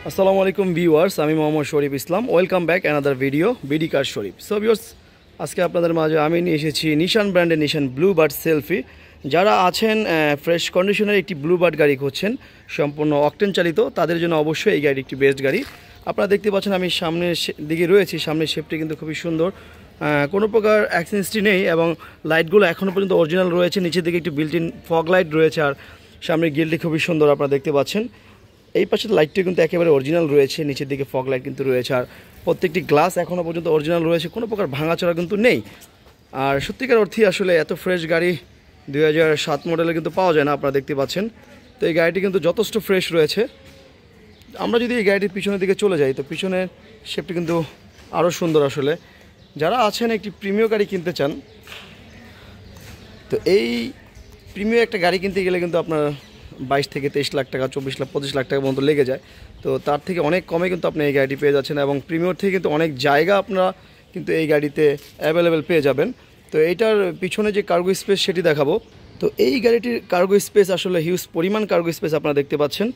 আসসালামু আলাইকুম ভিউয়ার্স, আমি Mohammad Sharif Islam. Welcome back another video BD car Sharif. So viewers, আজকে আপনাদের মাঝে আমি নিয়ে এসেছি নিশান ব্র্যান্ডের নিশান ব্লুবার্ড সেলফি। যারা আছেন ফ্রেশ কন্ডিশনের একটি ব্লুবার্ড গাড়ি খুঁজছেন সম্পূর্ণ অকটেন চালিত, তাদের জন্য অবশ্যই এই গাড়ি একটি বেস্ট গাড়ি। আপনারা দেখতে পাচ্ছেন আমি সামনের দিকে রয়েছি, সামনের শেপটি কিন্তু খুবই সুন্দর, কোনো প্রকার অ্যাক্সিডেন্টটি নেই এবং লাইটগুলো এখনও পর্যন্ত অরিজিনাল রয়েছে। নিচের দিকে একটি বিল্ট ইন ফগ লাইট রয়েছে আর সামনের গ্রিলটি খুবই সুন্দর আপনারা দেখতে পাচ্ছেন। এই পাশের লাইটটি কিন্তু একেবারে অরিজিনাল রয়েছে, নিচের দিকে ফগ লাইট কিন্তু রয়েছে আর প্রত্যেকটি গ্লাস এখনও পর্যন্ত অরিজিনাল রয়েছে, কোনো প্রকার ভাঙাচোরা কিন্তু নেই। আর সত্যিকার অর্থেই আসলে এত ফ্রেশ গাড়ি 2007 মডেলে কিন্তু পাওয়া যায় না, আপনারা দেখতে পাচ্ছেন। তো এই গাড়িটি কিন্তু যথেষ্ট ফ্রেশ রয়েছে। আমরা যদি এই গাড়িটির পিছনের দিকে চলে যাই, তো পিছনের শেপটি কিন্তু আরও সুন্দর। আসলে যারা আছেন একটি প্রিমিয়াম গাড়ি কিনতে চান, তো এই প্রিমিয়াম একটা গাড়ি কিনতে গেলে কিন্তু আপনার 22 থেকে 23 লাখ টাকা, 24 লাখ 25 লাখ টাকা পর্যন্ত লেগে যায়। তো তার থেকে অনেক কমে কিন্তু আপনি এই গাড়িটি পেয়ে যাচ্ছেন এবং প্রিমিয়ার থেকে কিন্তু অনেক জায়গা আপনারা কিন্তু এই গাড়িতে অ্যাভেলেবেল পেয়ে যাবেন। তো এইটার পিছনে যে কার্গো স্পেস সেটি দেখাবো। তো এই গাড়িটির কার্গো স্পেস আসলে হিউজ পরিমাণ কার্গো স্পেস আপনারা দেখতে পাচ্ছেন।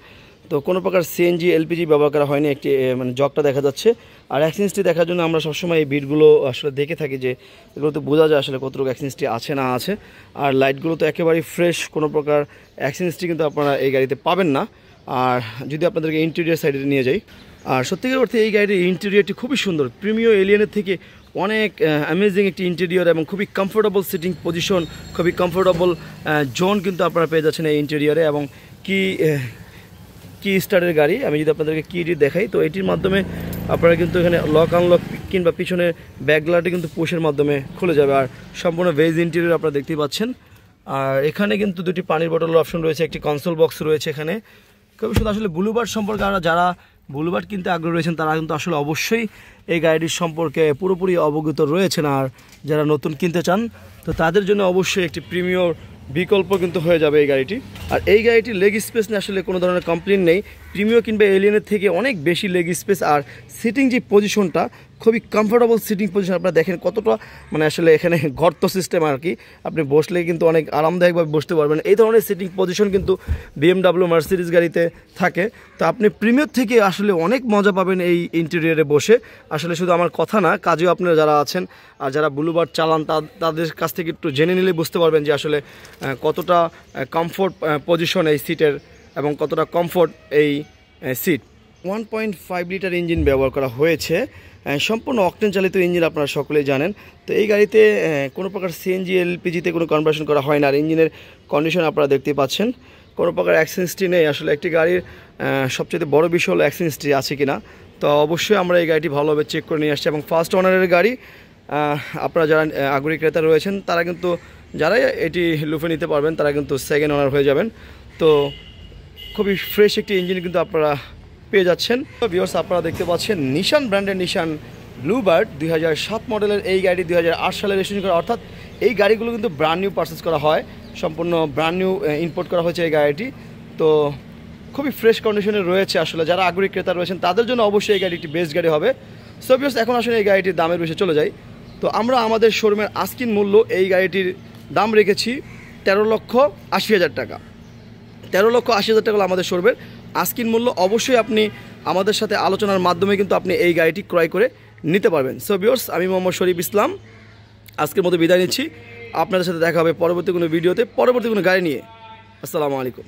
তো কোনো প্রকার সিএনজি এলপিজি ব্যবহার করা হয়নি, একটি মানে জগটা দেখা যাচ্ছে। আর অ্যাক্সিডেন্টটি দেখার জন্য আমরা সবসময় এই বিটগুলো আসলে দেখে থাকি, যে এগুলো তো বোঝা যায় আসলে কতটুকু অ্যাক্সিডেন্টটি আছে না আছে। আর লাইটগুলো তো একেবারেই ফ্রেশ, কোনো প্রকার অ্যাক্সিডেন্টটি কিন্তু আপনারা এই গাড়িতে পাবেন না। আর যদি আপনাদেরকে ইন্টেরিয়র সাইডে নিয়ে যাই, আর সত্যিকার অর্থে এই গাড়ির ইন্টেরিয়রটি খুবই সুন্দর, প্রিমিয়াম এলিয়নের থেকে অনেক অ্যামেজিং একটি ইন্টেরিয়র এবং খুবই কমফোর্টেবল সিটিং পজিশন, খুবই কমফোর্টেবল জোন কিন্তু আপনারা পেয়ে যাচ্ছেন এই ইন্টেরিয়রে। এবং কি স্টারের গাড়ি, আমি যদি আপনাদেরকে কিটি দেখাই, তো এটির মাধ্যমে আপনারা কিন্তু এখানে লক আনলক কিংবা পিছনে ব্যাকলাইটটি কিন্তু পুশের মাধ্যমে খুলে যাবে। আর সম্পূর্ণ ভেজ ইন্টেরিয়র আপনারা দেখতেই পাচ্ছেন। আর এখানে কিন্তু দুটি পানির বোতলের অপশন রয়েছে, একটি কনসোল বক্স রয়েছে এখানে। খুবই সুন্দর। আসলে ব্লুবার্ড সম্পর্কে যারা ব্লুবার্ড কিনতে আগ্রহী রয়েছেন, তারা কিন্তু আসলে অবশ্যই এই গাড়িটির সম্পর্কে পুরোপুরি অবগত রয়েছেন। আর যারা নতুন কিনতে চান, তো তাদের জন্য অবশ্যই একটি প্রিমিয়ার বিকল্প কিন্তু হয়ে যাবে এই গাড়িটি। আর এই গাড়িটির লেগ স্পেস নিয়ে আসলে কোনো ধরনের কমপ্লেন নেই, প্রিমিয়ার কিংবা এলিয়নের থেকে অনেক বেশি লেগ স্পেস। আর সিটিং যে পজিশনটা, খুবই কমফোর্টেবল সিটিং পজিশন। আপনারা দেখেন কতটা মানে আসলে এখানে গর্ত সিস্টেম আর কি, আপনি বসলে কিন্তু অনেক আরামদায়কভাবে বসতে পারবেন। এই ধরনের সিটিং পজিশন কিন্তু BMW মার্সিডিজ গাড়িতে থাকে। তো আপনি প্রিমিয়ার থেকে আসলে অনেক মজা পাবেন এই ইন্টেরিয়রে বসে। আসলে শুধু আমার কথা না, কাজেও আপনারা যারা আছেন আর যারা ব্লুবার্ড চালান, তাদের কাছ থেকে একটু জেনে নিলে বুঝতে পারবেন যে আসলে কতটা কমফোর্ট পজিশন এই সিটের এবং কতটা কমফোর্ট এই সিট। 1.5 লিটার ইঞ্জিন ব্যবহার করা হয়েছে, সম্পূর্ণ অকটেন চালিত ইঞ্জিন, আপনারা সকলেই জানেন। তো এই গাড়িতে কোনো প্রকার সিএনজি এলপিজিতে কোনো কনভার্সন করা হয় না। আর ইঞ্জিনের কন্ডিশন আপনারা দেখতে পাচ্ছেন, কোনো প্রকার অ্যাক্সিডেন্টটি নেই। আসলে একটি গাড়ির সবচেয়ে বড় বিষয় হলো অ্যাক্সিডেন্টটি আছে কিনা। তো অবশ্যই আমরা এই গাড়িটি ভালোভাবে চেক করে নিয়ে আসছি এবং ফার্স্ট ওনারের গাড়ি। আপনারা যারা আগ্রহী ক্রেতা রয়েছেন, তারা কিন্তু যারাই এটি লুফে নিতে পারবেন, তারা কিন্তু সেকেন্ড ওনার হয়ে যাবেন। তো খুবই ফ্রেশ একটি ইঞ্জিন কিন্তু আপনারা পেয়ে যাচ্ছেন। ভিউয়ার্স, আপনারা দেখতে পাচ্ছেন নিশান ব্র্যান্ডের নিশান ব্লুবার্ড 2007 মডেলের এই গাড়ি 2008 সালে রেজিস্ট্রেশন করা, অর্থাৎ এই গাড়িগুলো কিন্তু ব্র্যান্ড নিউ পারচেস করা হয়, সম্পূর্ণ ব্র্যান্ড নিউ ইম্পোর্ট করা হয়েছে এই গাড়িটি। তো খুবই ফ্রেশ কন্ডিশনে রয়েছে। আসলে যারা আগ্রহী ক্রেতা রয়েছেন, তাদের জন্য অবশ্যই এই গাড়ি একটি বেস্ট গাড়ি হবে। সো ভিউয়ার্স, এখন আসলে এই গাড়িটির দামের বিষয়ে চলে যাই। তো আমরা আমাদের শোরুমের আস্কিং মূল্য এই গাড়িটির দাম রেখেছি 13,80,000 টাকা। 13,80,000 টাকা হলো আমাদের শোরুমের আস্কিং মূল্য। অবশ্যই আপনি আমাদের সাথে আলোচনার মাধ্যমে কিন্তু আপনি এই গাড়িটি ক্রয় করে নিতে পারবেন। সো ভিউয়ার্স, আমি মোহাম্মদ শরীফ ইসলাম আজকের মতো বিদায় নিচ্ছি। আপনাদের সাথে দেখা হবে পরবর্তী কোনো ভিডিওতে, পরবর্তী কোনো গাড়ি নিয়ে। আসসালামু আলাইকুম।